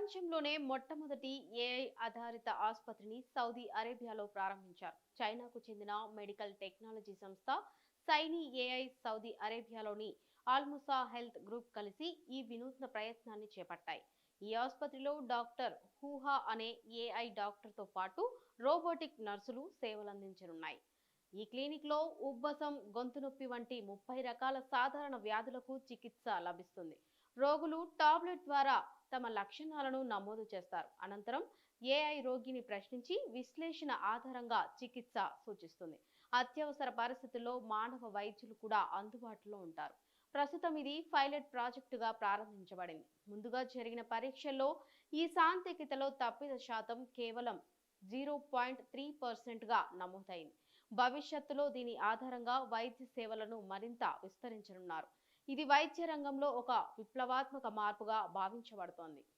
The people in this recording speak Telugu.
ప్రపంచంలోనే మొట్టమొదటి ఏఐ ఆధారిత ఆసుపత్రిని సౌదీ అరేబియాలో ప్రారంభించారు. చైనాకు చెందిన మెడికల్ టెక్నాలజీ సంస్థ సైనీ ఏఐ సౌదీ అరేబియాలోని ఆల్ముసా హెల్త్ గ్రూప్ కలిసి ఈ వినూత్న ప్రయత్నాన్ని చేపట్టాయి. ఈ ఆసుపత్రిలో డాక్టర్ హూహా అనే ఏఐ డాక్టర్తో పాటు రోబోటిక్ నర్సులు సేవలందించనున్నాయి. ఈ క్లినిక్ లో ఉబ్బసం, గొంతు నొప్పి వంటి 30 రకాల సాధారణ వ్యాధులకు చికిత్స లభిస్తుంది. రోగులు టాబ్లెట్ ద్వారా తమ లక్షణాలను నమోదు చేస్తారు. అనంతరం ఏఐ రోగిని ప్రశ్నించి విశ్లేషణ ఆధారంగా చికిత్స సూచిస్తుంది. అత్యవసర పరిస్థితుల్లో మానవ వైద్యులు కూడా అందుబాటులో ఉంటారు. ప్రస్తుతం ఇది పైలట్ ప్రాజెక్టుగా ప్రారంభించబడింది. ముందుగా జరిగిన పరీక్షల్లో ఈ సాంకేతికతలో తప్పిద శాతం కేవలం 0.3%గా నమోదైంది. భవిష్యత్తులో దీని ఆధారంగా వైద్య సేవలను మరింత విస్తరించనున్నారు. ఇది వైద్య రంగంలో ఒక విప్లవాత్మక మార్పుగా భావించబడుతోంది.